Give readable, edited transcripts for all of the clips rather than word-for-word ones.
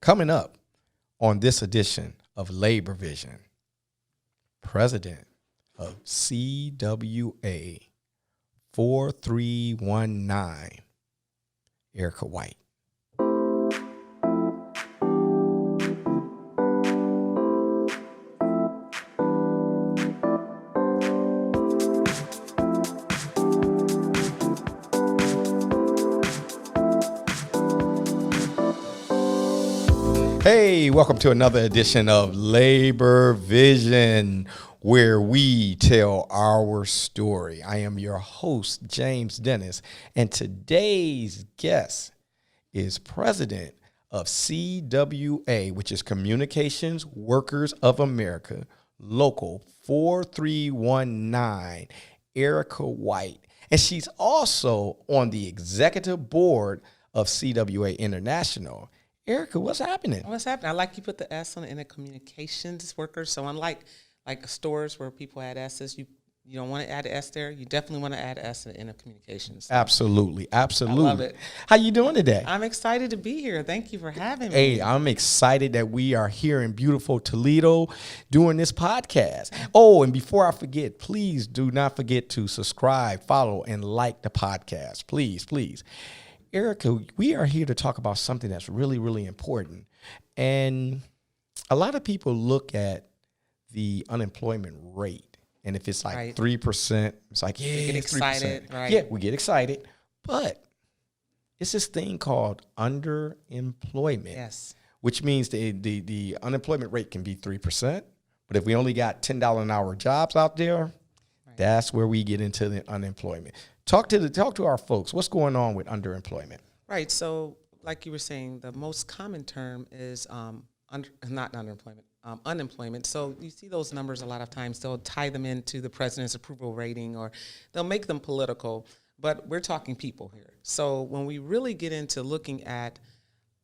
Coming up on this edition of LaborVision, President of CWA 4319, Erika White. Hey, welcome to another edition of LaborVision, where we tell our story. I am your host, James Dennis, and today's guest is President of CWA, which is Communications Workers of America, Local 4319, Erika White. And she's also on the executive board of CWA International. Erika, what's happening? What's happening? I like you put the S on it in the communications workers. So unlike stores where people add S's, you don't want to add an S there. You definitely want to add an S in the communications. Absolutely. I love it. How you doing today? I'm excited to be here. Thank you for having me. Hey, I'm excited that we are here in beautiful Toledo doing this podcast. Oh, and before I forget, please do not forget to subscribe, follow, and like the podcast. Please, please. Erika, we are here to talk about something that's really, really important. And a lot of people look at the unemployment rate. And if it's like 3%, it's like, yeah, we get it's excited, 3%. right? Yeah, we get excited. But it's this thing called underemployment. Yes. Which means the unemployment rate can be 3%. But if we only got $10 an hour jobs out there, that's where we get into the unemployment. Talk to our folks. What's going on with underemployment? Right. So, like you were saying, the most common term is unemployment. So you see those numbers a lot of times. They'll tie them into the president's approval rating, or they'll make them political. But we're talking people here. So when we really get into looking at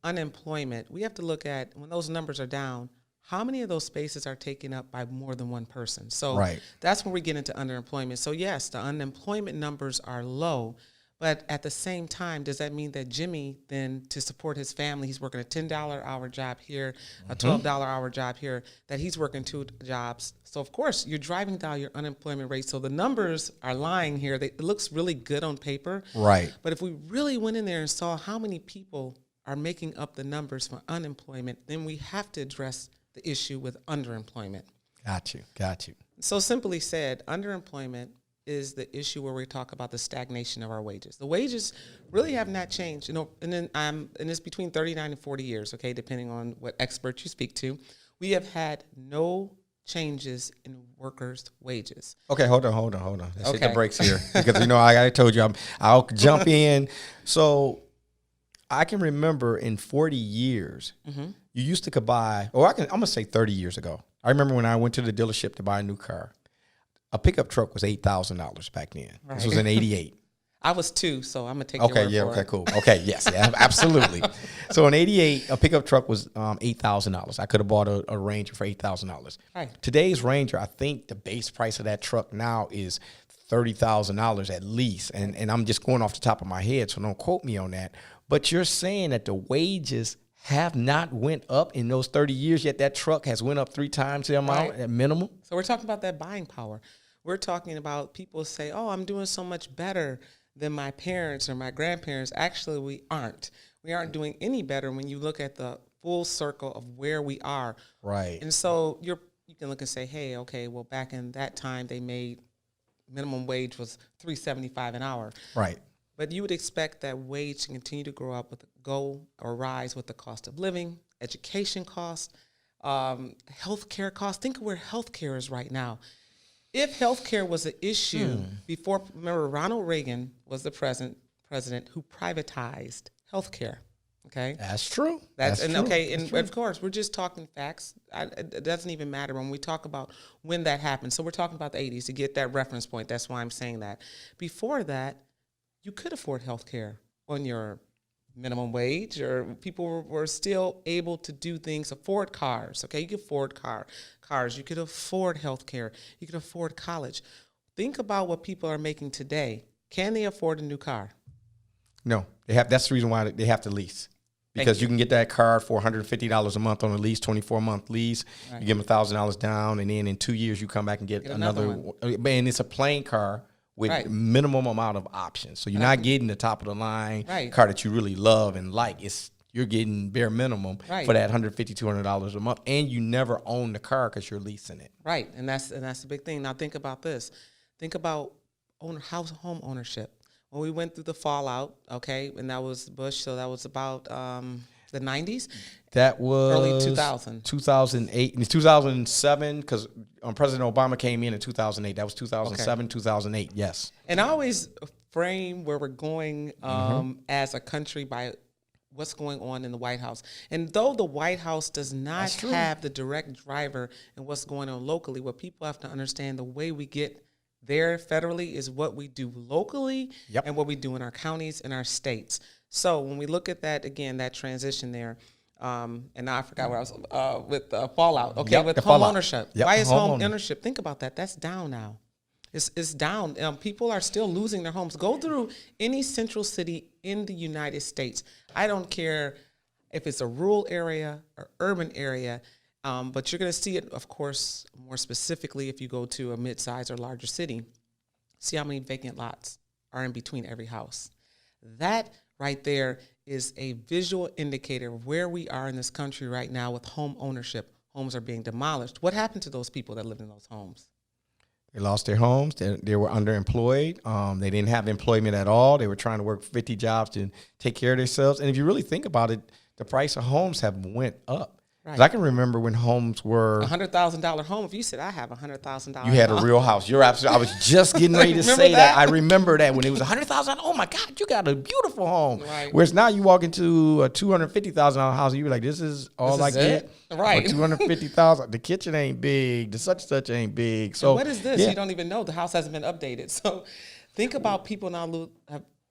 unemployment, we have to look at, when those numbers are down, how many of those spaces are taken up by more than one person? So that's when we get into underemployment. So yes, the unemployment numbers are low, but at the same time, does that mean that Jimmy then, to support his family, he's working a $10 hour job here, a $12 hour job here, that he's working 2 jobs? So of course, you're driving down your unemployment rate. So the numbers are lying here. It looks really good on paper. Right. But if we really went in there and saw how many people are making up the numbers for unemployment, then we have to address the issue with underemployment. Got you. So simply said, underemployment is the issue where we talk about the stagnation of our wages. The wages really have not changed, and then and it's between 39 and 40 years, okay, depending on what expert you speak to. We have had no changes in workers' wages. Okay, hold on. Let's hit the brakes here because I told you I'll jump in. So I can remember in 40 years, you used to buy, I'm going to say 30 years ago. I remember when I went to the dealership to buy a new car, a pickup truck was $8,000 back then. Right. This was in 88. I was 2, so I'm going to take your word for it. Cool. Okay, yes, absolutely. So in 88, a pickup truck was $8,000. I could have bought a Ranger for $8,000. Right. Today's Ranger, I think the base price of that truck now is $30,000 at least. And I'm just going off the top of my head, so don't quote me on that. But you're saying that the wages have not went up in those 30 years, yet that truck has went up 3 times the amount at minimum? So we're talking about that buying power. We're talking about people say, oh, I'm doing so much better than my parents or my grandparents. Actually, we aren't. We aren't doing any better when you look at the full circle of where we are. Right. And so you can look and say, hey, okay, well, back in that time, they made minimum wage was $3.75 an hour. Right. But you would expect that wage to continue to grow up rise with the cost of living, education costs, healthcare costs. Think of where healthcare is right now. If healthcare was an issue before, remember Ronald Reagan was the president who privatized healthcare. Okay, that's true. That's true. Okay, and of course we're just talking facts. It doesn't even matter when we talk about when that happened. So we're talking about the 80s to get that reference point. That's why I'm saying that. Before that, you could afford healthcare on your minimum wage, or people were still able to do things, afford cars. Okay, you could afford cars. You could afford healthcare. You could afford college. Think about what people are making today. Can they afford a new car? No, they have. That's the reason why they have to lease. Because you can get that car for $150 a month on a lease, 24-month lease. Right. You give them $1,000 down, and then in 2 years you come back and get another one. And it's a plain car with minimum amount of options. So you're not getting the top of the line car that you really love and like. You're getting bare minimum for that $150, $200 a month, and you never own the car because you're leasing it. Right, and that's the big thing. Now think about this. Think about home ownership. When we went through the fallout, okay, and that was Bush, so that was about the 90s? That was early 2000. 2008. And 2007, because President Obama came in 2008. That was 2007, 2008, yes. And I always frame where we're going as a country by what's going on in the White House. And though the White House does not have the direct driver in what's going on locally, what people have to understand, the way we get there federally is what we do locally and what we do in our counties and our states. So when we look at that, again, that transition there, and now I forgot where I was with fallout, with home ownership. Why is home ownership? Think about that. That's down now. It's down. People are still losing their homes. Go through any central city in the United States. I don't care if it's a rural area or urban area, but you're going to see it, of course, more specifically if you go to a mid-sized or larger city. See how many vacant lots are in between every house. That right there is a visual indicator of where we are in this country right now with home ownership. Homes are being demolished. What happened to those people that lived in those homes? They lost their homes. They were underemployed. They didn't have employment at all. They were trying to work 50 jobs to take care of themselves. And if you really think about it, the price of homes have went up. Right. I can remember when homes were $100,000 home. If you said I have $100,000, you had a real house. You're absolutely. I was just getting ready to say that. I remember that when it was $100,000. Oh my God, you got a beautiful home. Right. Whereas now you walk into a $250,000 house, and you're like, this is all I get. Right. $250,000. The kitchen ain't big. The such ain't big. So and what is this? You don't even know. The house hasn't been updated. So think about people now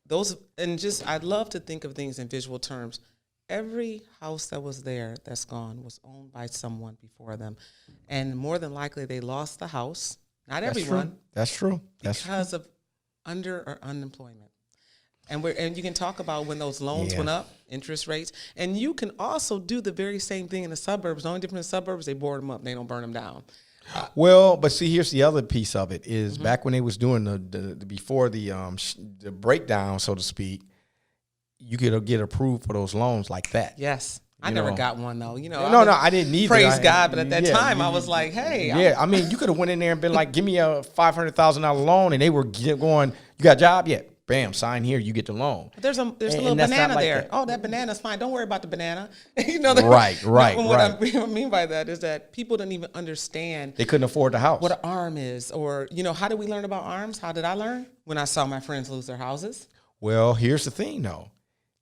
those, and just I'd love to think of things in visual terms. Every house that was there that's gone was owned by someone before them. And more than likely, they lost the house. Not everyone. That's true. Because of under or unemployment. And you can talk about when those loans went up, interest rates. And you can also do the very same thing in the suburbs. The only difference in the suburbs, they board them up. They don't burn them down. Well, but see, here's the other piece of it is back when they was doing the before the breakdown, so to speak, you could get approved for those loans like that. Yes. I never got one, though. No, I didn't need praise God, but at that time, I was like, hey. I mean, you could have went in there and been like, give me a $500,000 loan, and they were going, you got a job? Yeah. Bam, sign here, you get the loan. There's a little banana there. That. Oh, that banana's fine. Don't worry about the banana. Right. What I mean by that is that people didn't even understand. They couldn't afford the house. What an ARM is. Or, how did we learn about ARMs? How did I learn? When I saw my friends lose their houses. Well, here's the thing, though.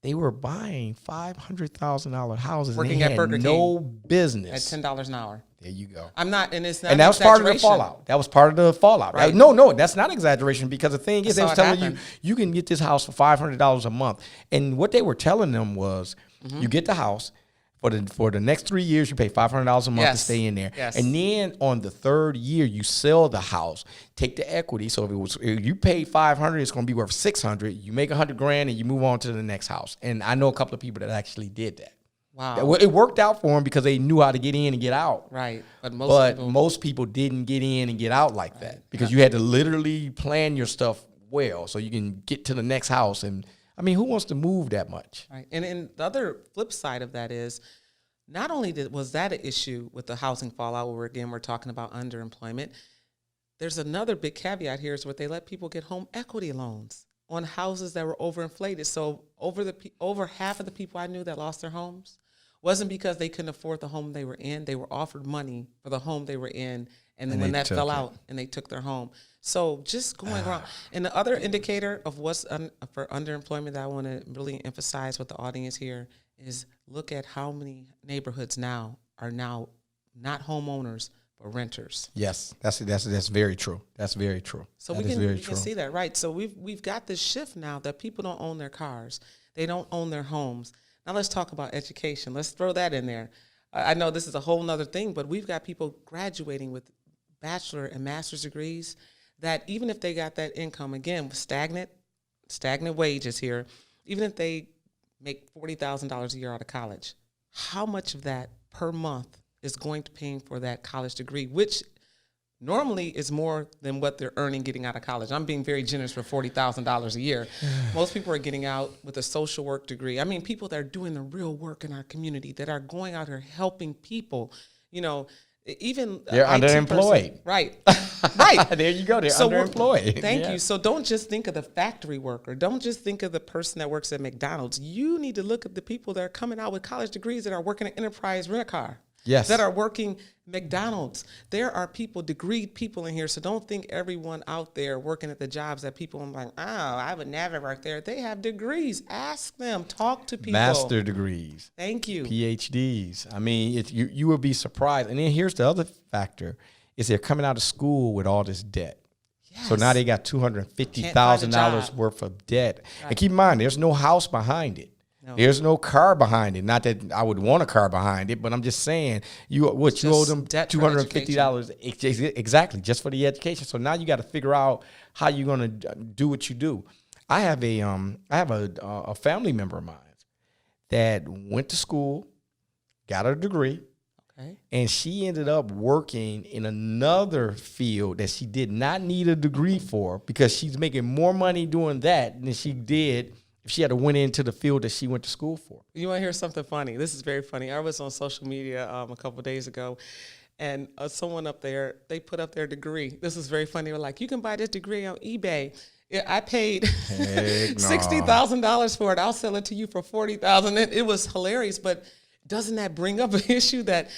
They were buying $500,000 houses. Working and they at had Burger King no business at $10 an hour. There you go. I'm not, and it's not. And that was part of the fallout. That was part of the fallout. Right. No, that's not exaggeration because the thing is, they was telling you can get this house for $500 a month, and what they were telling them was, you get the house. For the next 3 years, you pay $500 a month to stay in there. Yes. And then on the third year, you sell the house, take the equity. So if you pay $500, it's going to be worth $600. You make $100,000 and you move on to the next house. And I know a couple of people that actually did that. Wow. It worked out for them because they knew how to get in and get out. Right. But most people didn't get in and get out like that because you had to literally plan your stuff well so you can get to the next house. And I mean, who wants to move that much? Right. And the other flip side of that is not only was that an issue with the housing fallout, where again we're talking about underemployment, there's another big caveat here is where they let people get home equity loans on houses that were overinflated. So over half of the people I knew that lost their homes wasn't because they couldn't afford the home they were in. They were offered money for the home they were in, and then when that fell out, and they took their home. So just going around. And the other indicator of what's for underemployment that I want to really emphasize with the audience here is look at how many neighborhoods now are not homeowners but renters. Yes, that's very true. That's very true. So we can see that, right? So we've got this shift now that people don't own their cars, they don't own their homes. Now let's talk about education. Let's throw that in there. I know this is a whole nother thing, but we've got people graduating with bachelor and master's degrees that even if they got that income, again, with stagnant wages here, even if they make $40,000 a year out of college, how much of that per month is going to paying for that college degree, which normally is more than what they're earning getting out of college. I'm being very generous for $40,000 a year. Most people are getting out with a social work degree. I mean, people that are doing the real work in our community, that are going out here helping people, you know, even they're underemployed. Right. Right. There you go. They're underemployed. Thank you. So don't just think of the factory worker. Don't just think of the person that works at McDonald's. You need to look at the people that are coming out with college degrees that are working at Enterprise Rent-A-Car. Yes. That are working McDonald's. There are degreed people in here. So don't think everyone out there working at the jobs that people are like, oh, I would never work there. They have degrees. Ask them. Talk to people. Master degrees. Thank you. PhDs. I mean, you will be surprised. And then here's the other factor, is they're coming out of school with all this debt. Yes. So now they got $250,000 worth of debt. Right. And keep in mind, there's no house behind it. No. There's no car behind it. Not that I would want a car behind it, but I'm just saying you owe them $250 exactly just for the education. So now you got to figure out how you're going to do what you do. I have a family member of mine that went to school, got a degree, and she ended up working in another field that she did not need a degree for because she's making more money doing that than she did if she had to went into the field that she went to school for. You want to hear something funny? This is very funny. I was on social media a couple of days ago, and someone up there, they put up their degree. This is very funny. They were like, you can buy this degree on eBay. I paid $60,000 for it. I'll sell it to you for $40,000. It was hilarious, but doesn't that bring up an issue that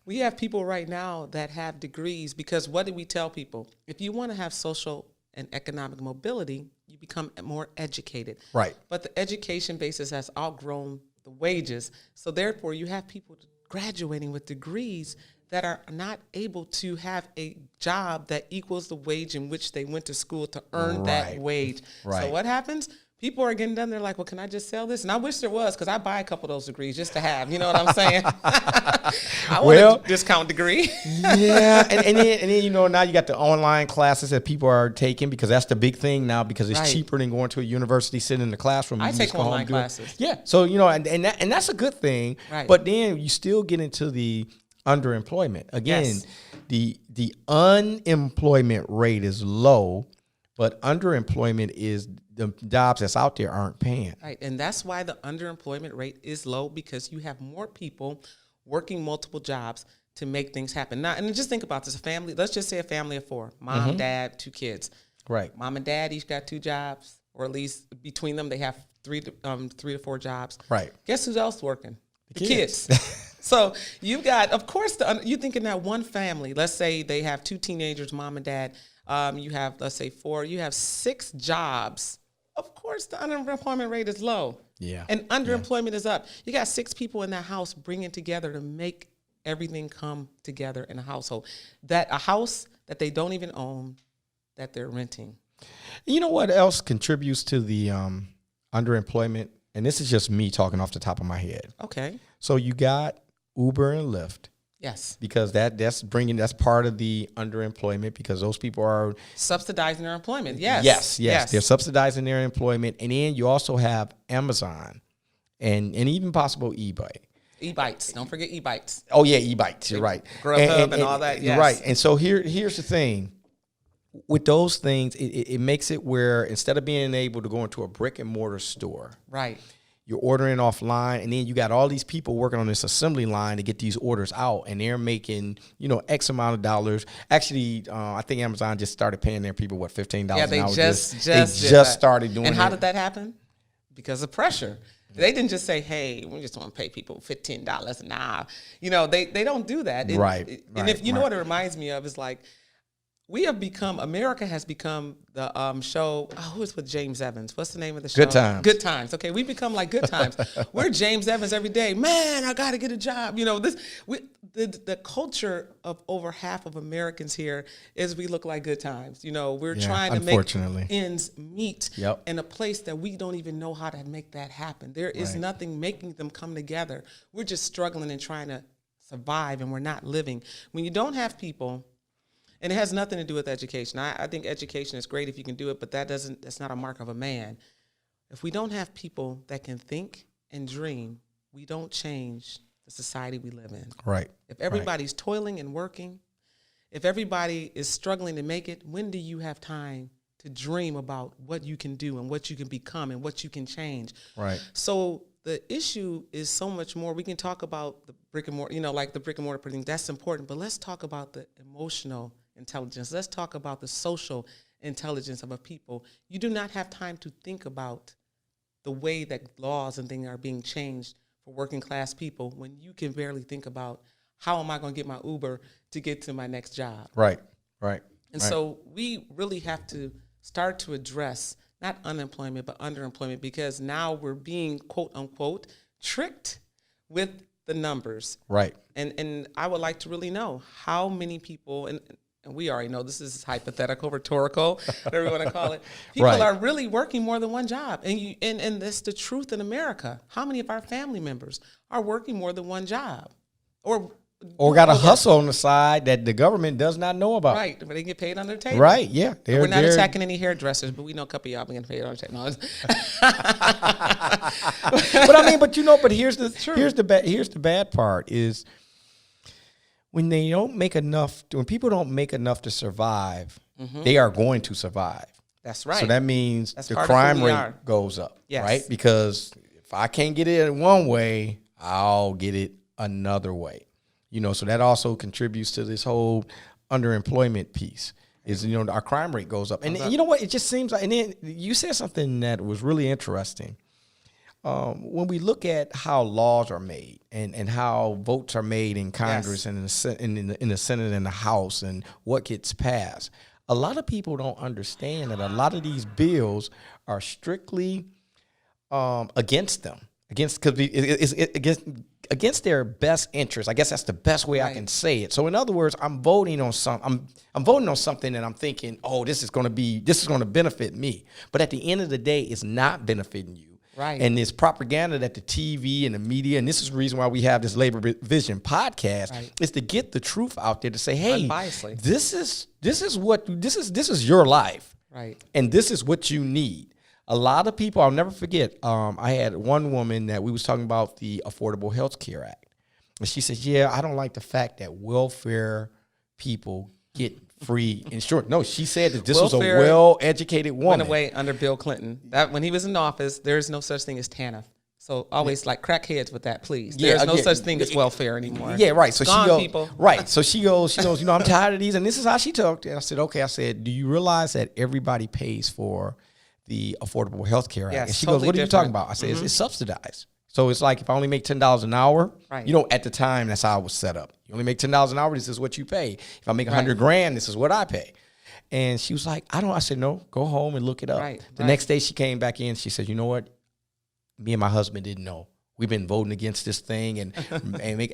we have people right now that have degrees? Because what do we tell people? If you want to have social and economic mobility, you become more educated. Right. But the education basis has outgrown the wages. So therefore, you have people graduating with degrees that are not able to have a job that equals the wage in which they went to school to earn that wage. Right. So what happens? People are getting done. They're like, well, can I just sell this? And I wish there was, because I buy a couple of those degrees just to have. You know what I'm saying? I want a discount degree. Yeah. And then, you know, now you got the online classes that people are taking because that's the big thing now because it's cheaper than going to a university, sitting in the classroom. I take online classes. Yeah. So, you know, and that's a good thing. Right. But then you still get into the underemployment. Again, the unemployment rate is low, but underemployment is the jobs that's out there aren't paying. Right, and that's why the underemployment rate is low, because you have more people working multiple jobs to make things happen. Now, and just think about this, a family, let's just say a family of four, mom, dad, 2 kids. Right. Mom and dad each got 2 jobs, or at least between them, they have 3 to 4 jobs. Right. Guess who's else working? The kids. So you've got, of course, you think in that one family, let's say they have 2 teenagers, mom and dad, you have, let's say 4, you have 6 jobs. Of course, the unemployment rate is low. Yeah. And underemployment is up. You got 6 people in that house bringing together to make everything come together in a household. That a house that they don't even own, that they're renting. You know what else contributes to the underemployment? And this is just me talking off the top of my head. Okay. So you got Uber and Lyft. Yes. Because that's part of the underemployment because those people are subsidizing their employment. Yes. Yes. They're subsidizing their employment. And then you also have Amazon and even possible eBay. E-bites. Don't forget e-bites. Oh yeah, e-bites. You're right. Grubhub and all that. Yes. Right. And so here's the thing. With those things, it makes it where instead of being able to go into a brick and mortar store. Right. You're ordering offline, and then you got all these people working on this assembly line to get these orders out, and they're making, X amount of dollars. Actually, I think Amazon just started paying their people, $15 an hour. Yeah, they just started doing it. And how did that happen? Because of pressure. They didn't just say, hey, we just want to pay people $15 an hour. They don't do that. And if you know what it reminds me of is like, America has become the show, who is with James Evans? What's the name of the show? Good Times. Good Times. Okay, we become like Good Times. We're James Evans every day. Man, I got to get a job. The culture of over half of Americans here is we look like Good Times. We're trying to make ends meet in a place that we don't even know how to make that happen. There is nothing making them come together. We're just struggling and trying to survive, and we're not living. When you don't have people. And it has nothing to do with education. I think education is great if you can do it, but that's not a mark of a man. If we don't have people that can think and dream, we don't change the society we live in. Right. If everybody's toiling and working, if everybody is struggling to make it, when do you have time to dream about what you can do and what you can become and what you can change? Right. So the issue is so much more. We can talk about the brick and mortar, like the brick and mortar thing. That's important, but let's talk about the emotional intelligence. Let's talk about the social intelligence of a people. You do not have time to think about the way that laws and things are being changed for working class people when you can barely think about how am I going to get my Uber to get to my next job. Right. And so we really have to start to address not unemployment, but underemployment, because now we're being, quote unquote, tricked with the numbers. Right. And I would like to really know how many people, and we already know this is hypothetical, rhetorical, whatever you want to call it. People are really working more than one job. And that's the truth in America. How many of our family members are working more than one job? Or got a hustle on the side that the government does not know about. Right, but they get paid under the table. Right, yeah. We're not attacking any hairdressers, but we know a couple of y'all been getting paid under the table. But here's the bad part is when they don't make enough, when people don't make enough to survive, they are going to survive. That's right. So that means the crime rate goes up, right? Because if I can't get it in one way, I'll get it another way. So that also contributes to this whole underemployment piece. Is our crime rate goes up, and you know what? It just seems like. And then you said something that was really interesting. When we look at how laws are made and how votes are made in Congress and in the Senate and the House and what gets passed, a lot of people don't understand that a lot of these bills are strictly against them, against their best interest. I guess that's the best way I can say it. So in other words, I'm voting on something that I'm thinking, oh, this is going to benefit me. But at the end of the day, it's not benefiting you. Right. And this propaganda that the TV and the media, and this is the reason why we have this LaborVision podcast, is to get the truth out there to say, hey, unbiasedly, this is your life. Right. And this is what you need. A lot of people, I'll never forget, I had one woman that we was talking about the Affordable Health Care Act. And she said, yeah, I don't like the fact that welfare people get free insurance. No, she said that this was a well-educated woman. Went away under Bill Clinton. That when he was in office, there's no such thing as TANF. So always crack heads with that, please. There's no such thing as welfare anymore. Yeah, right. So she goes, So she goes, I'm tired of these. And this is how she talked. And I said, okay. I said, do you realize that everybody pays for the Affordable Health Care Act? Yes, and she totally goes, what are you talking about? I said, it's subsidized. So it's like if I only make $10 an hour, at the time, that's how it was set up. You only make $10 an hour, this is what you pay. If I make $100,000, this is what I pay. And she was like, I said, no, go home and look it up. The next day she came back in, she said, you know what? Me and my husband didn't know. We've been voting against this thing. And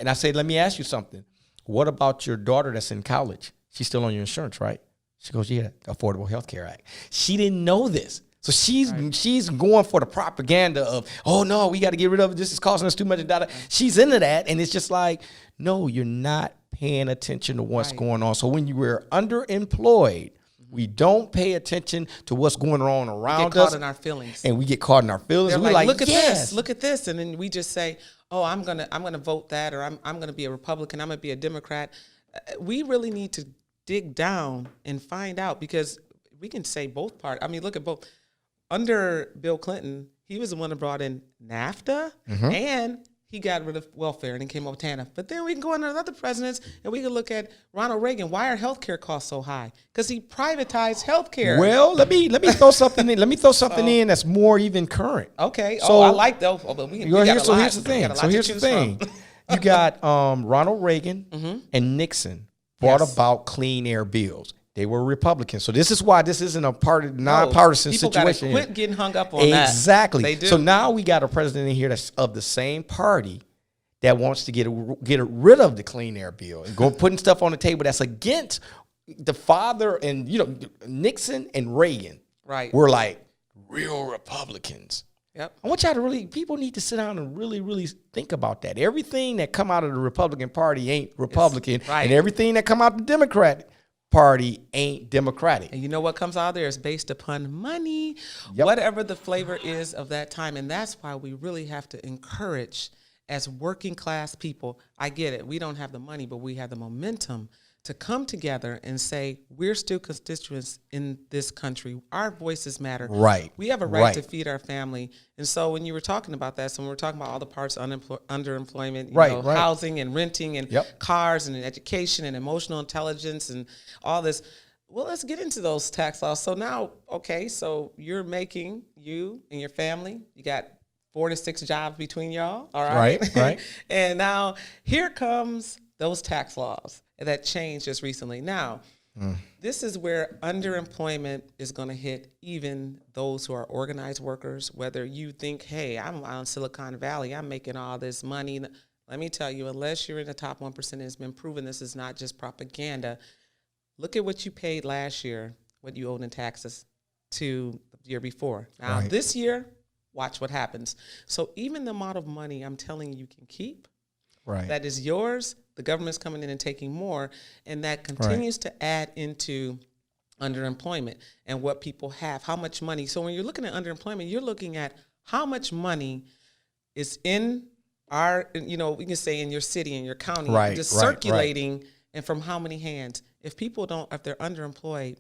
I said, let me ask you something. What about your daughter that's in college? She's still on your insurance, right? She goes, yeah, Affordable Health Care Act. She didn't know this. So she's going for the propaganda of, oh, no, we got to get rid of it. This is costing us too much. She's into that. And it's just like, no, you're not paying attention to what's going on. So when you were underemployed, we don't pay attention to what's going on around us. We get caught in our feelings. And we get caught in our feelings. They're like, look at this, look at this. And then we just say, oh, I'm gonna vote that, or I'm gonna be a Republican, I'm gonna be a Democrat. We really need to dig down and find out, because we can say both parts. I mean, look at both. Under Bill Clinton, he was the one that brought in NAFTA, and he got rid of welfare and then came up with TANF. But then we can go under other presidents and we can look at Ronald Reagan. Why are healthcare costs so high? Because he privatized healthcare. Well, let me throw something in. Let me throw something in that's more even current. Okay. So I like those. But we got so here's the thing. You got Ronald Reagan and Nixon brought about clean air bills. They were Republicans. So this is why this isn't a nonpartisan situation. People quit getting hung up on that. Exactly. They do. So now we got a president in here that's of the same party that wants to get rid of the clean air bill and go putting stuff on the table that's against the father. And, Nixon and Reagan were like real Republicans. Yep. I want y'all to people need to sit down and really, really think about that. Everything that come out of the Republican Party ain't Republican, and everything that come out of the Democrat party ain't democratic. And you know what comes out of there is based upon money, Yep. whatever the flavor is of that time. And that's why we really have to encourage, as working class people, I get it, we don't have the money, but we have the momentum to come together and say, we're still constituents in this country. Our voices matter. Right. We have a right to feed our family. And so when you were talking about that, so when we're talking about all the parts of underemployment, you know, housing and renting and cars and education and emotional intelligence and all this, well, let's get into those tax laws. So now, okay, so you're making, you and your family, you got 4 to 6 jobs between y'all, all right? Right. And now here comes those tax laws that changed just recently. Now, this is where underemployment is going to hit even those who are organized workers, whether you think, hey, I'm out in Silicon Valley, I'm making all this money. Let me tell you, unless you're in the top 1%, and it's been proven this is not just propaganda. Look at what you paid last year, what you owed in taxes to the year before. Now, this year, watch what happens. So even the amount of money I'm telling you can keep, that is yours, the government's coming in and taking more, and that continues to add into underemployment and what people have, how much money. So when you're looking at underemployment, you're looking at how much money is in our, you know, we can say in your city, in your county, just circulating, and from how many hands. If people don't, if they're underemployed,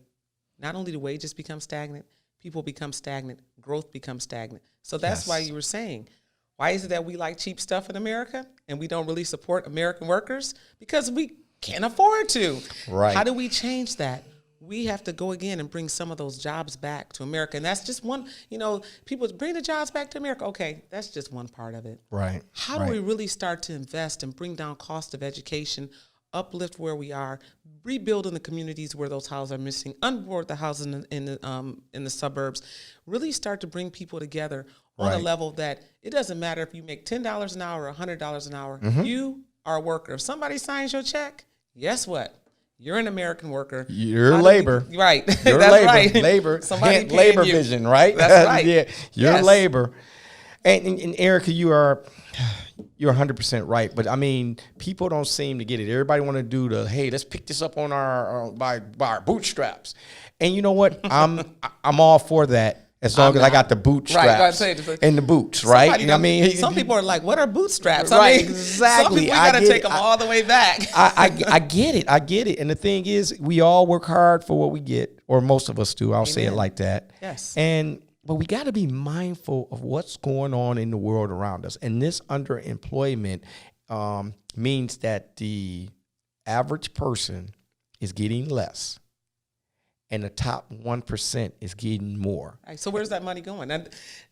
not only do wages become stagnant, people become stagnant, growth becomes stagnant. So that's why you were saying, why is it that we like cheap stuff in America and we don't really support American workers? Because we can't afford to. How do we change that? We have to go again and bring some of those jobs back to America. And that's just one, you know, people bring the jobs back to America. Okay, that's just one part of it. How do we really start to invest and bring down cost of education, uplift where we are, rebuild in the communities where those houses are missing, unboard the houses in the suburbs, really start to bring people together on a level that it doesn't matter if you make $10 an hour or $100 an hour. You are a worker. If somebody signs your check, guess what? You're an American worker. You're labor. You're That's labor. Right. Labor. Somebody LaborVision, right? That's right. You're labor. And Erika, you're 100% right. But I mean, people don't seem to get it. Everybody want to do hey, let's pick this up on by our bootstraps. And you know what? I'm all for that. As long as I got the bootstraps and the boots, right? I mean, some people are like, "What are bootstraps?" I mean, exactly. Some people got to take them all the way back. I get it. And the thing is, we all work hard for what we get, or most of us do. I'll say it like that. Yes. But we got to be mindful of what's going on in the world around us. And this underemployment means that the average person is getting less, and the top 1% is getting more. Right, so where's that money going?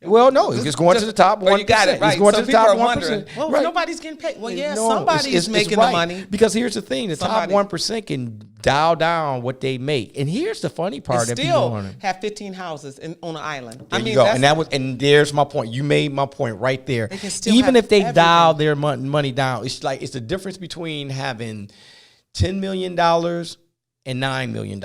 Well, no, it's going to the top 1%. You got it, right. It's going so to the top 1%. Wondering, well, nobody's getting paid. Well, yeah, somebody's making the money. Because here's the thing, the top 1% can dial down what they make. And here's the funny part. And still have 15 houses on an island. There you go. And there's my point. You made my point right there. They can still even if they everything. dial their money down, it's the difference between having $10 million and $9 million.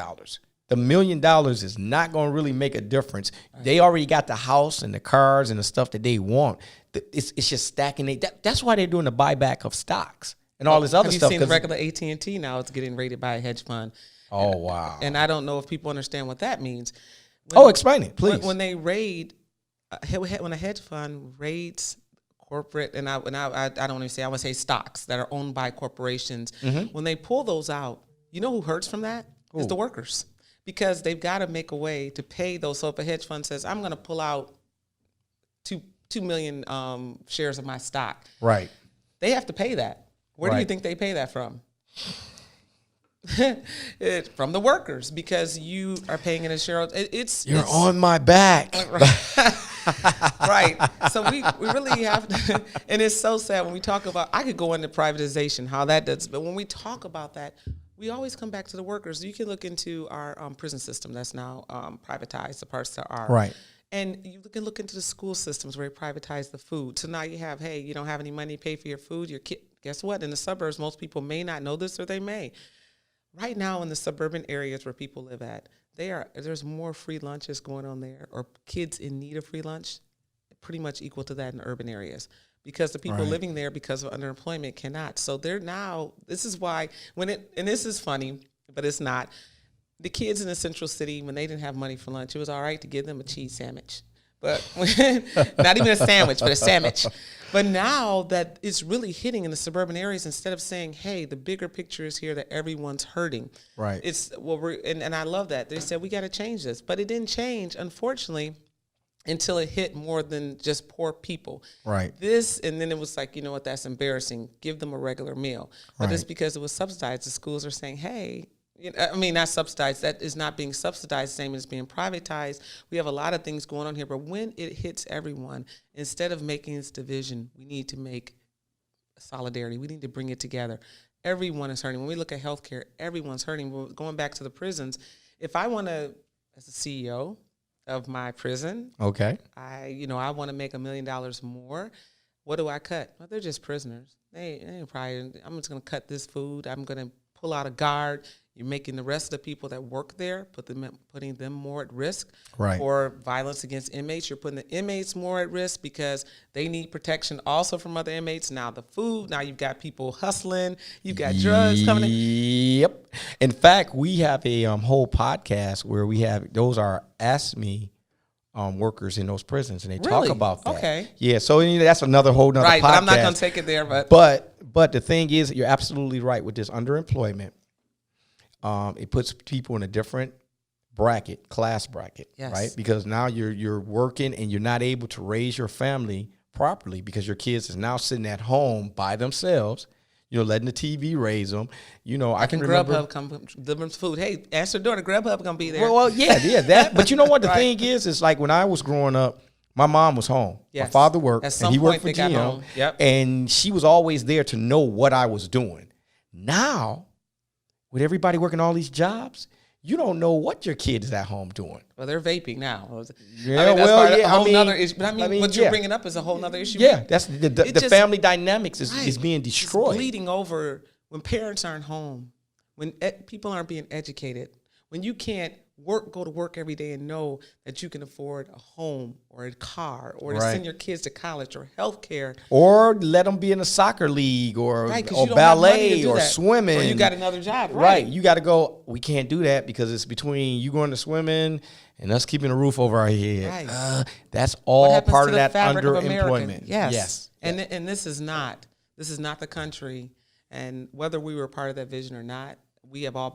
The $1 million is not going to really make a difference. Right. They already got the house and the cars and the stuff that they want. It's just stacking. That's why they're doing the buyback of stocks and all this other stuff. Have you seen the regular AT&T now? It's getting rated by a hedge fund. Oh, wow. And I don't know if people understand what that means. Explain it, please. When they raid, when a hedge fund raids corporate, and I don't want to say, I want to say stocks that are owned by corporations. When they pull those out, you know who hurts from that? It's the workers. Because they've got to make a way to pay those. So if a hedge fund says, I'm going to pull out 2 million shares of my stock. Right. They have to pay that. Where do you think they pay that from? From the workers, because you are paying in a share. You're on my back. Right. So we really have to, and it's so sad when we talk about, I could go into privatization, how that does, but when we talk about that, we always come back to the workers. You can look into our prison system that's now privatized, the parts that are. Right. And you can look into the school systems where they privatize the food. So now you have, hey, you don't have any money to pay for your food, your kid. Guess what? In the suburbs, most people may not know this, or they may. Right now in the suburban areas where people live at, there's more free lunches going on there, or kids in need of free lunch, pretty much equal to that in urban areas. Because the people living there because of underemployment cannot. So they're now, this is why, and this is funny, but it's not. the kids in the central city, when they didn't have money for lunch, it was all right to give them a cheese sandwich. But not even a sandwich, but a sandwich. But now that it's really hitting in the suburban areas, instead of saying, hey, the bigger picture is here that everyone's hurting. Right. It's and I love that. They said, we got to change this. But it didn't change, unfortunately, until it hit more than just poor people. Right. And then it was like, you know what, that's embarrassing. Give them a regular meal. But it's because it was subsidized. The schools are saying, hey, not subsidized. That is not being subsidized, same as being privatized. We have a lot of things going on here. But when it hits everyone, instead of making this division, we need to make solidarity. We need to bring it together. Everyone is hurting. When we look at healthcare, everyone's hurting. We're going back to the prisons. If I want to, as a CEO of my prison, Okay. I want to make $1 million more. What do I cut? Well, they're just prisoners. They probably. I'm just going to cut this food. I'm going to pull out a guard. You're making the rest of the people that work there, putting them more at risk for violence against inmates. You're putting the inmates more at risk because they need protection also from other inmates. Now the food, now you've got people hustling. You've got drugs coming in. Yep. In fact, we have a whole podcast where we have, those are Ask Me workers in those prisons, and they talk about that. Okay. Yeah, so that's another whole nother podcast. But I'm not going to take it there. But the thing is, you're absolutely right with this underemployment. It puts people in a different class bracket, right? Because now you're working and you're not able to raise your family properly because your kids is now sitting at home by themselves. Letting the TV raise them. I can remember. Grubhub come deliver food. Hey, ask your daughter, Grubhub gonna be there. Well, yeah, that. But you know what the thing is like when I was growing up, my mom was home. Yes. My father worked, and he worked for GM. Yep. And she was always there to know what I was doing. Now, with everybody working all these jobs, you don't know what your kid is at home doing. Well, they're vaping now. Yeah, that's a whole nother issue. But what you're bringing up is a whole nother issue. Yeah, that's the family dynamics is being destroyed. It's bleeding over when parents aren't home, when people aren't being educated, when you can't go to work every day and know that you can afford a home or a car or to send your kids to college or health care. Or let them be in a soccer league or ballet or swimming. Or you got another job. Right. You got to go, we can't do that because it's between you going to swimming and us keeping a roof over our head. Right. That's all part of that underemployment. Yes. And this is not the country. And whether we were part of that vision or not, we have all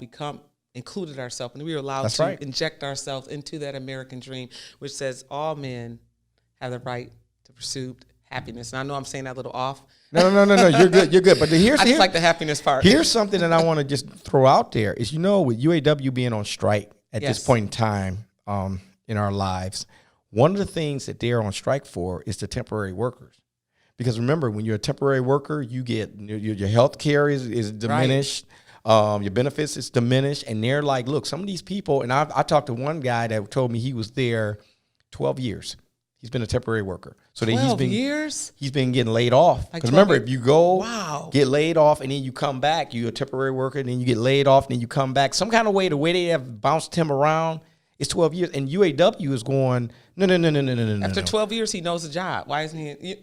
included ourselves, and we were allowed to inject ourselves into that American dream, which says all men have the right to pursue happiness. And I know I'm saying that a little off. No. You're good. But I just like the happiness part. Here's something that I want to just throw out there is, with UAW being on strike at this point in time in our lives, one of the things that they're on strike for is the temporary workers. Because remember, when you're a temporary worker, you get your health care is diminished. Right. Your benefits is diminished, and they're like, look, some of these people, and I talked to one guy that told me he was there 12 years. He's been a temporary worker. So 12 years? He's been getting laid off. Because remember, if you go, get laid off, and then you come back, you're a temporary worker, and then you get laid off, and then you come back. Some kind of way, the way they have bounced him around, it's 12 years. And UAW is going, no. After 12 years, he knows the job. Why isn't he?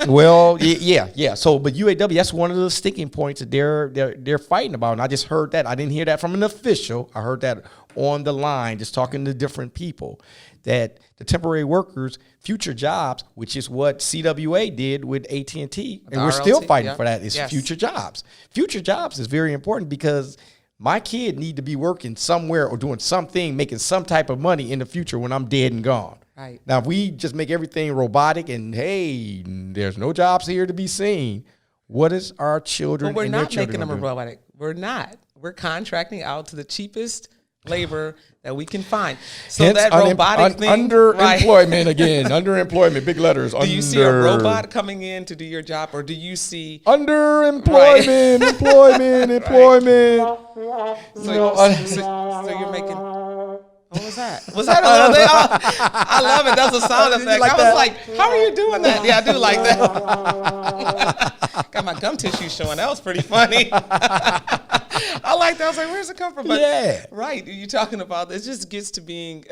Well, yeah. So, but UAW, that's one of the sticking points that they're fighting about. And I just heard that. I didn't hear that from an official. I heard that on the line, just talking to different people, that the temporary workers' future jobs, which is what CWA did with AT&T, and we're still fighting for that, is future jobs. Future jobs is very important because my kid need to be working somewhere or doing something, making some type of money in the future when I'm dead and gone. Right. Now, if we just make everything robotic and, hey, there's no jobs here to be seen, what is our children and their children We're not making them robotic. We're not. We're contracting out to the cheapest labor that we can find. So hence, that robotic thing. Underemployment again. Underemployment, big letters. Do you see a robot coming in to do your job, or do you see underemployment, employment. So you're making... What was that? Was that another thing? I love it. That's a sound effect. I was like, how are you doing that? Yeah, I do like that. Got my gum tissue showing. That was pretty funny. I like that. I was like, where's it come from? But right, you're talking about, it just gets to being,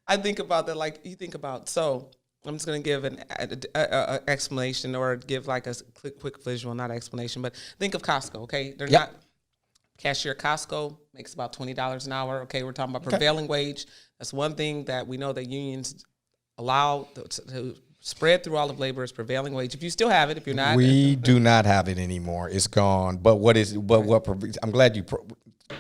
I think about that like you think about, so I'm just going to give an explanation or give like a quick visual, not explanation, but think of Costco, okay? They're not Cashier at Costco makes about $20 an hour. Okay, we're talking about prevailing wage. That's one thing that we know that unions allow to spread through all of labor is prevailing wage. If you still have it, if you're not, we do not have it anymore. It's gone. But I'm glad you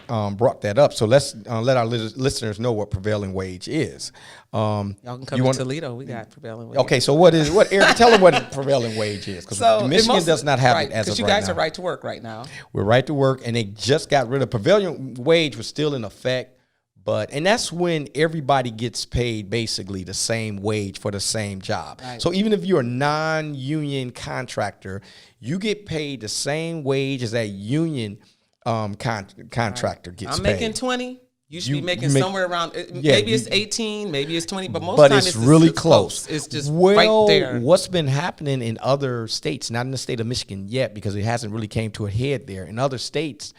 brought that up. So let's let our listeners know what prevailing wage is. Y'all can come to Toledo. We got prevailing wage. Okay, so Erika, tell them what prevailing wage is, because Michigan does not have it as of right now. Because you guys are right to work right now. We're right to work, and they just got rid of prevailing wage was still in effect, and that's when everybody gets paid basically the same wage for the same job. Right. So even if you're a non-union contractor, you get paid the same wage as that union contractor gets paid. I'm making 20. You should be making somewhere around, maybe it's 18, maybe it's 20, but most of the time it's really close. It's just right there. What's been happening in other states, not in the state of Michigan yet, because it hasn't really came to a head there. In other states,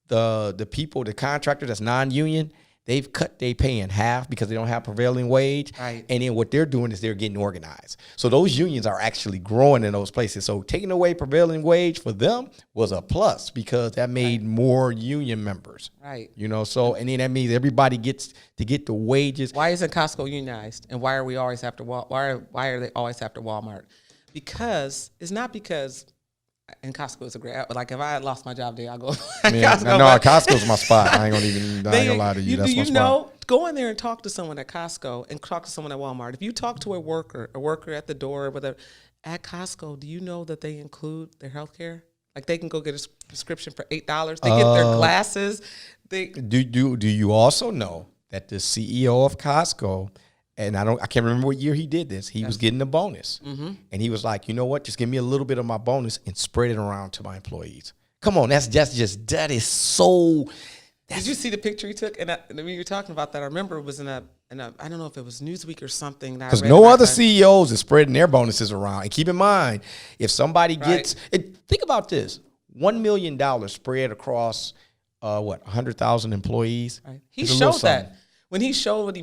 the contractor that's non-union, they've cut their pay in half because they don't have prevailing wage. Right. And then what they're doing is they're getting organized. So those unions are actually growing in those places. So taking away prevailing wage for them was a plus because that made more union members. Right. And then that means everybody gets to get the wages. Why isn't Costco unionized? And why are we always after why are they always after Walmart? Because it's not because and Costco is a great, like if I had lost my job there, I'll go. Costco's my spot. I ain't gonna lie to you. That's my spot. Go in there and talk to someone at Costco and talk to someone at Walmart. If you talk to a worker at the door, at Costco, do you know that they include their health care? Like they can go get a prescription for $8. They get their glasses. Do you also know that the CEO of Costco, and I can't remember what year he did this. He was getting a bonus. Mm-hmm. And he was like, you know what? Just give me a little bit of my bonus and spread it around to my employees. Come on, that is so. Did you see the picture he took? And when you were talking about that, I remember it was in a I don't know if it was Newsweek or something. Because no other CEOs is spreading their bonuses around. And keep in mind, if somebody gets, think about this, $1 million spread across 100,000 employees. Right. He showed that when he showed what he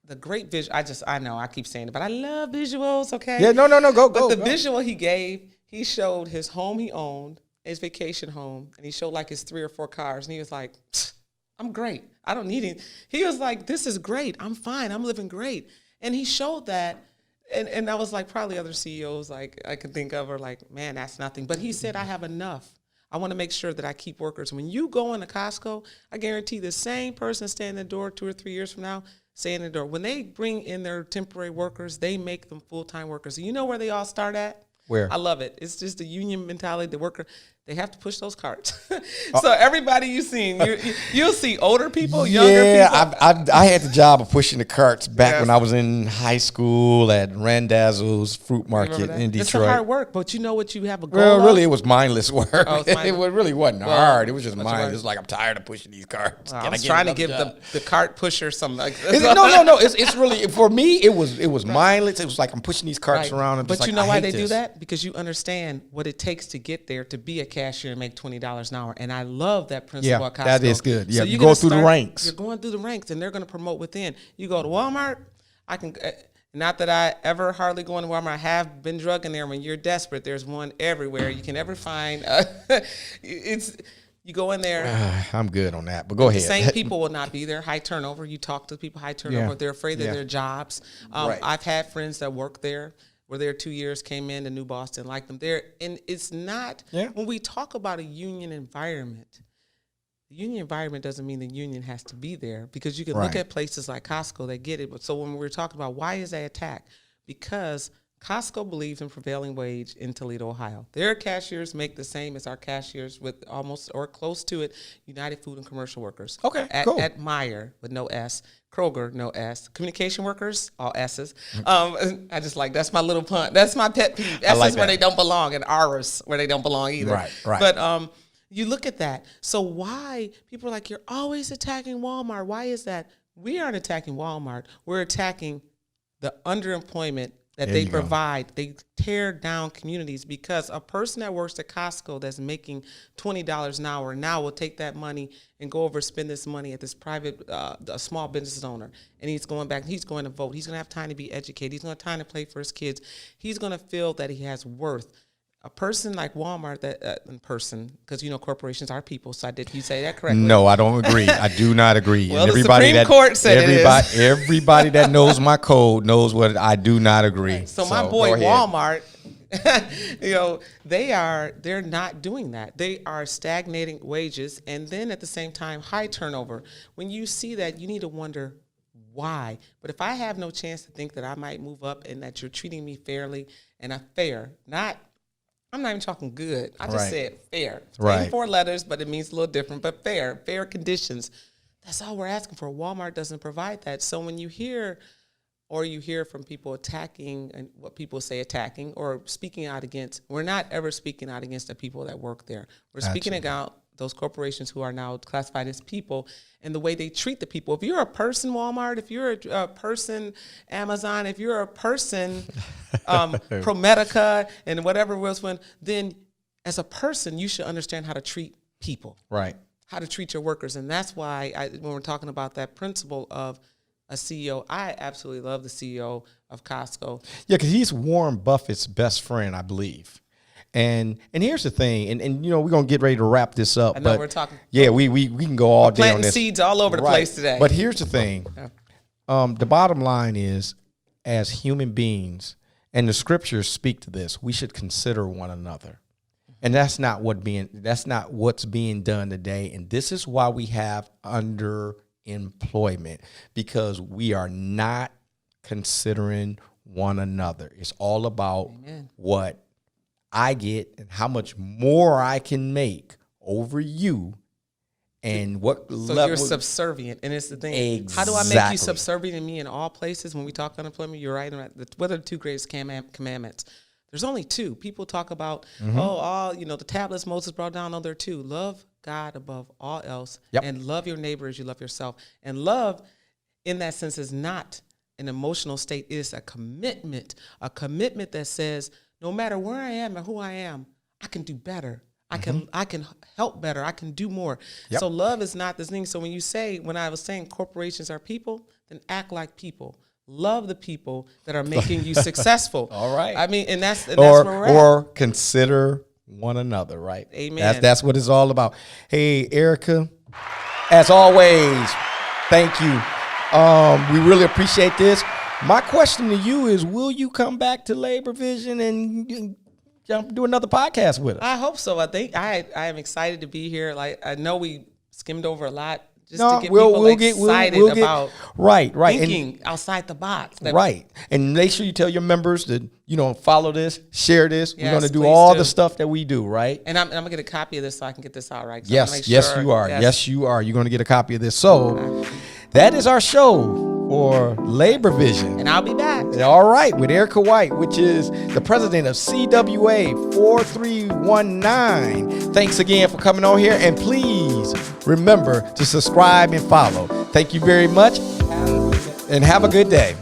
the great visual. I know I keep saying it, but I love visuals. Okay. Yeah. No. Go. The visual he gave, he showed his home he owned, his vacation home, and he showed like his 3 or 4 cars, and he was like, "I'm great. I don't need it." He was like, "This is great. I'm fine. I'm living great." And he showed that, and I was like, probably other CEOs like I can think of are like, "Man, that's nothing." But he said, "I have enough. I want to make sure that I keep workers." When you go into Costco, I guarantee the same person standing at the door 2 or 3 years from now, staying at the door. When they bring in their temporary workers, they make them full-time workers. You know where they all start at? Where? I love it. It's just the union mentality. The worker, they have to push those carts. So everybody you've seen, you'll see older people, younger people. I had the job of pushing the carts back when I was in high school at Randazzo's Fruit Market in Detroit. It's hard work, but you know what you have a goal Well, really, it was mindless work. Oh, it really wasn't hard. It was just mindless. It's like, I'm tired of pushing these carts. I was trying to give the cart pusher some. Like, no. It's really, for me, it was mindless. It was like I'm pushing these carts around. And but just you like, know why they do that? Because you understand what it takes to get there to be a cashier and make $20 an hour. And I love that principle at Costco. That is good. Yeah, so you go through the ranks. You're going through the ranks, and they're going to promote within. You go to Walmart, I can. Not that I ever hardly go into Walmart. I have been drug in there. When you're desperate, there's one everywhere. You can ever find. You go in there. I'm good on that, but go ahead. The same people will not be there. High turnover. You talk to people, high turnover. They're afraid of their jobs. I've had friends that work there. Were there 2 years, came in, the new boss didn't like them there. And it's not, when we talk about a union environment, the union environment doesn't mean the union has to be there, because you can look at places like Costco, they get it. But so when we're talking about why is that attack? Because Costco believes in prevailing wage in Toledo, Ohio. Their cashiers make the same as our cashiers with almost or close to it, United Food and Commercial Workers. Okay, cool. At Meyer with no S. Kroger, no S. Communication workers, all S's. I just like, that's my little pun. That's my pet peeve. S's like where they don't belong, and R's where they don't belong either. Right. But you look at that. So why people are like, you're always attacking Walmart. Why is that? We aren't attacking Walmart. We're attacking the underemployment that they provide. They tear down communities, because a person that works at Costco that's making $20 an hour now will take that money and go over spend this money at this private, a small business owner. And he's going back, he's going to vote. He's going to have time to be educated. He's going to have time to play for his kids. He's going to feel that he has worth. a person like Walmart, that in person, because corporations are people. So did you say that correctly? No, I don't agree. I do not agree. Well, the Supreme Court said it is. Everybody that knows my code knows what I do not agree. So my boy Walmart, they're not doing that. They are stagnating wages, and then at the same time, high turnover. When you see that, you need to wonder why. But if I have no chance to think that I might move up and that you're treating me fairly and I'm not even talking good. I just said fair. Same 4 letters, but it means a little different. But fair conditions. That's all we're asking for. Walmart doesn't provide that. So when you hear from people attacking, and what people say attacking or speaking out against, we're not ever speaking out against the people that work there. We're speaking about those corporations who are now classified as people and the way they treat the people. If you're a person, Walmart, if you're a person, Amazon, if you're a person, ProMedica and whatever else, then as a person, you should understand how to treat people. Right. How to treat your workers. And that's why when we're talking about that principle of a CEO, I absolutely love the CEO of Costco. Yeah, because he's Warren Buffett's best friend, I believe. And here's the thing, and we're gonna get ready to wrap this up. I know but we're talking. Yeah, we can go all day on planting this. Seeds all over the place today. But here's the thing, the bottom line is, as human beings, and the scriptures speak to this, we should consider one another, and that's not what's being done today. And this is why we have underemployment, because we are not considering one another. It's all about what I get and how much more I can make over you, and what level. So you're subservient, and it's the thing. Exactly. How do I make you subservient to me in all places? When we talk unemployment, you're right. What are the 2 greatest commandments? There's only 2. People talk about, the tablets Moses brought down. No, there are 2. Love God above all else, and love your neighbor as you love yourself. And love, in that sense, is not an emotional state. It is a commitment that says, no matter where I am and who I am, I can do better. I can help better. I can do more. So love is not this thing. So when I was saying corporations are people, then act like people. Love the people that are making you successful. All right. I mean, and that's where we're at. Or consider one another, right? Amen. That's what it's all about. Hey, Erika, as always, thank you. We really appreciate this. My question to you is, will you come back to LaborVision and do another podcast with us? I hope so. I think I am excited to be here. Like, I know we skimmed over a lot just to get people excited about thinking outside the box. Right. And make sure you tell your members to, follow this, share this. Yes, we're going to do all the stuff that we do, right? And I'm going to get a copy of this so I can get this out, right? Yes, you are. Yes, you are. You're going to get a copy of this. So that is our show for LaborVision. And I'll be back. All right, with Erika White, which is the president of CWA 4319. Thanks again for coming on here. And please remember to subscribe and follow. Thank you very much, and have a good day.